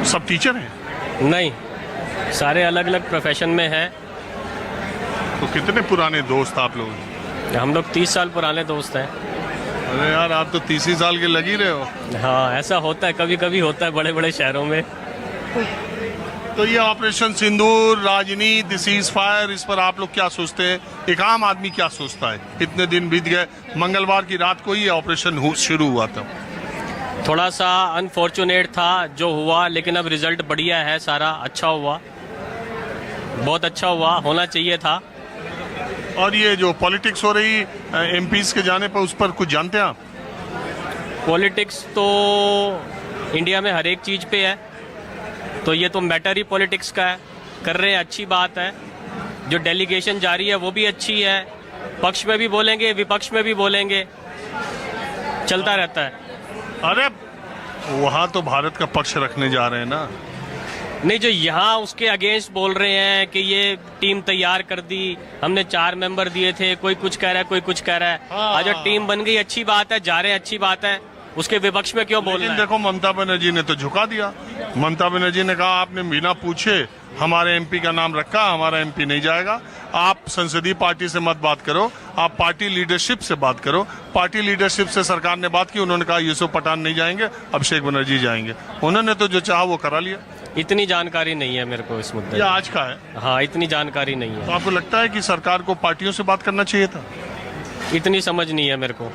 सब टीचर हैं? नहीं, सारे अलग अलग प्रोफेशन में हैं। तो कितने पुराने दोस्त आप लोग? हम लोग 30 साल पुराने दोस्त हैं। अरे यार, आप तो 30 ही साल के लग ही रहे हो। हाँ, ऐसा होता है, कभी कभी होता है बड़े बड़े शहरों में। तो ये ऑपरेशन सिंदूर, राजनीति, सीज फायर, इस पर आप लोग क्या सोचते हैं? एक आम आदमी क्या सोचता है? इतने दिन बीत गए, मंगलवार की रात को ये ऑपरेशन शुरू हुआ था। थोड़ा सा अनफॉर्चुनेट था जो हुआ, लेकिन अब रिजल्ट बढ़िया है, सारा अच्छा हुआ, बहुत अच्छा हुआ, होना चाहिए था। और ये जो पॉलिटिक्स हो रही एमपीज के जाने पर, उस पर कुछ जानते हैं आप? पॉलिटिक्स तो इंडिया में हर एक चीज़ पे है, तो ये तो मैटर ही पॉलिटिक्स का है। कर रहे हैं, अच्छी बात है। जो डेलीगेशन जारी है वो भी अच्छी है, पक्ष में भी बोलेंगे, विपक्ष में भी बोलेंगे, चलता रहता है। अरे वहाँ तो भारत का पक्ष रखने जा रहे हैं ना। नहीं, जो यहाँ उसके अगेंस्ट बोल रहे हैं कि ये टीम तैयार कर दी, हमने 4 मेंबर दिए थे, कोई कुछ कह रहा है, कोई कुछ कह रहा है। आज जो टीम बन गई, अच्छी बात है, जा रहे हैं, अच्छी बात है, उसके विपक्ष में क्यों बोल रहे हैं? देखो, ममता बनर्जी ने तो झुका दिया। ममता बनर्जी ने कहा आपने बिना पूछे हमारे एमपी का नाम रखा, हमारा एमपी नहीं जाएगा। आप संसदीय पार्टी से मत बात करो, आप पार्टी लीडरशिप से बात करो। पार्टी लीडरशिप से सरकार ने बात की, उन्होंने कहा यूसुफ पठान नहीं जाएंगे, अभिषेक बनर्जी जाएंगे। उन्होंने तो जो चाहा वो करा लिया। इतनी जानकारी नहीं है मेरे को इस मुद्दे ये आज का है। हाँ, इतनी जानकारी नहीं है। तो आपको लगता है कि सरकार को पार्टियों से बात करना चाहिए था? इतनी समझ नहीं है मेरे को।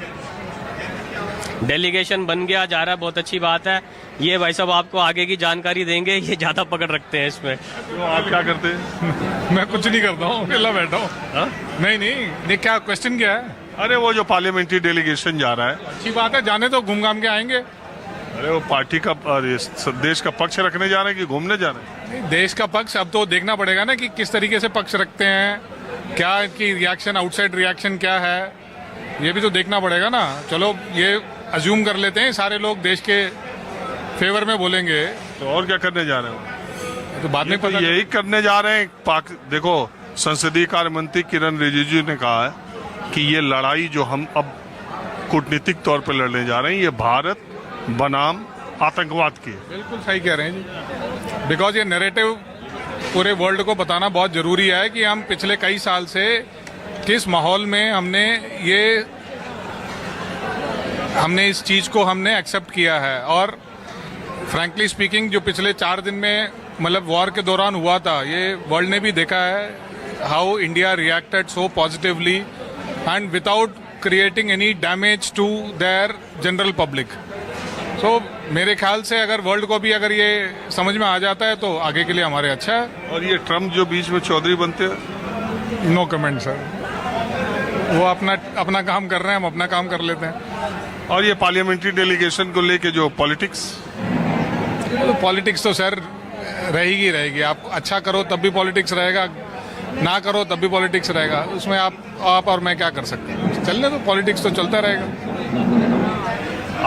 डेलीगेशन बन गया, जा रहा है, बहुत अच्छी बात है। ये भाई साहब आपको आगे की जानकारी देंगे, ये ज्यादा पकड़ रखते हैं इसमें। तो आप क्या करते हैं? मैं कुछ नहीं करता हूँ, अकेला बैठा हूँ। नहीं, क्या क्वेश्चन क्या है? अरे वो जो पार्लियामेंट्री डेलीगेशन जा रहा है, अच्छी बात है, जाने तो घूम घाम के आएंगे। अरे वो पार्टी का देश का पक्ष रखने जा रहे हैं कि घूमने जा रहे हैं? नहीं, देश का पक्ष अब तो देखना पड़ेगा ना कि किस तरीके से पक्ष रखते हैं, क्या इनकी रिएक्शन, आउटसाइड रिएक्शन क्या है, ये भी तो देखना पड़ेगा ना। चलो ये अज्यूम कर लेते हैं सारे लोग देश के फेवर में बोलेंगे, तो और क्या करने जा रहे हो? तो बाद में पता यही करने जा रहे हैं। देखो, संसदीय कार्य मंत्री किरण रिजिजू ने कहा है कि ये लड़ाई जो हम अब कूटनीतिक तौर पर लड़ने जा रहे हैं, ये भारत बनाम आतंकवाद की। बिल्कुल सही कह रहे हैं जी, बिकॉज ये नैरेटिव पूरे वर्ल्ड को बताना बहुत जरूरी है कि हम पिछले कई साल से किस माहौल में हमने इस चीज को हमने एक्सेप्ट किया है। और फ्रैंकली स्पीकिंग, जो पिछले 4 दिन में मतलब वॉर के दौरान हुआ था, ये वर्ल्ड ने भी देखा है how India reacted so positively and without creating any damage to their general public. तो मेरे ख्याल से अगर वर्ल्ड को भी अगर ये समझ में आ जाता है तो आगे के लिए हमारे अच्छा है। और ये ट्रम्प जो बीच में चौधरी बनते हैं, नो कमेंट सर, वो अपना काम कर रहे हैं, हम अपना काम कर लेते हैं। और ये पार्लियामेंट्री डेलीगेशन को लेके जो पॉलिटिक्स तो सर रहेगी। आप अच्छा करो तब भी पॉलिटिक्स रहेगा, ना करो तब भी पॉलिटिक्स रहेगा। उसमें आप और मैं क्या कर सकते हैं? चलने तो पॉलिटिक्स तो चलता रहेगा।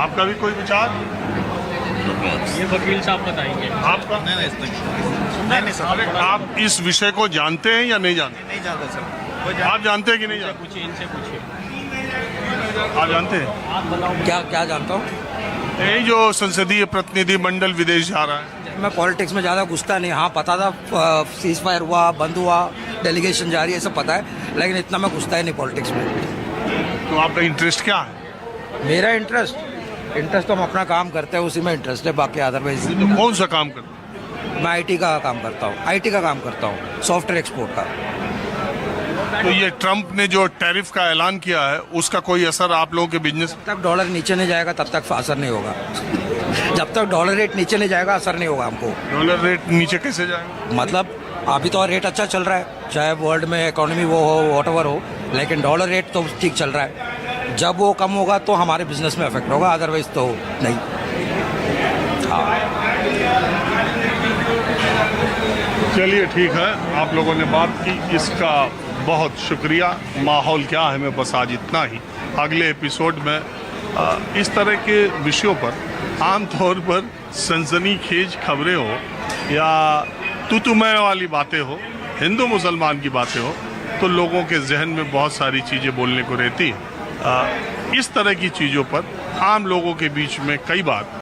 आपका भी कोई विचार? ये वकील साहब बताएंगे। आपका? नहीं, आप इस विषय को जानते हैं या नहीं जानते? नहीं जानते सर। आप जानते हैं कि नहीं जानते? पूछिए, इनसे पूछिए। आप जानते हैं? क्या जानता हूँ? यही जो संसदीय प्रतिनिधि मंडल विदेश जा रहा है। मैं पॉलिटिक्स में ज़्यादा घुसता नहीं। हाँ, पता था सीज फायर हुआ, बंद हुआ, डेलीगेशन जारी है, सब पता है, लेकिन इतना मैं घुसता ही नहीं पॉलिटिक्स में। तो आपका इंटरेस्ट क्या है? मेरा इंटरेस्ट तो हम अपना काम करते हैं, उसी में इंटरेस्ट है, बाकी अदरवाइज। तो कौन सा काम करते हैं? मैं आईटी का काम करता हूँ, सॉफ्टवेयर एक्सपोर्ट का। तो ये ट्रम्प ने जो टैरिफ का ऐलान किया है, उसका कोई असर आप लोगों के बिजनेस? जब तक डॉलर नीचे नहीं जाएगा तब तक असर नहीं होगा। जब तक डॉलर रेट नीचे नहीं जाएगा असर नहीं होगा हमको। डॉलर रेट नीचे कैसे जाएगा? मतलब अभी तो रेट अच्छा चल रहा है, चाहे वर्ल्ड में इकोनॉमी वो हो, वॉटएवर हो, लेकिन डॉलर रेट तो ठीक चल रहा है। जब वो कम होगा तो हमारे बिजनेस में इफेक्ट होगा, अदरवाइज तो नहीं। हाँ, चलिए ठीक है, आप लोगों ने बात की, इसका बहुत शुक्रिया। माहौल क्या है में बस आज इतना ही। अगले एपिसोड में इस तरह के विषयों पर, आमतौर पर सनसनीखेज खबरें हो या तुतुमय वाली बातें हो, हिंदू मुसलमान की बातें हो, तो लोगों के जहन में बहुत सारी चीज़ें बोलने को रहती है। इस तरह की चीज़ों पर आम लोगों के बीच में कई बार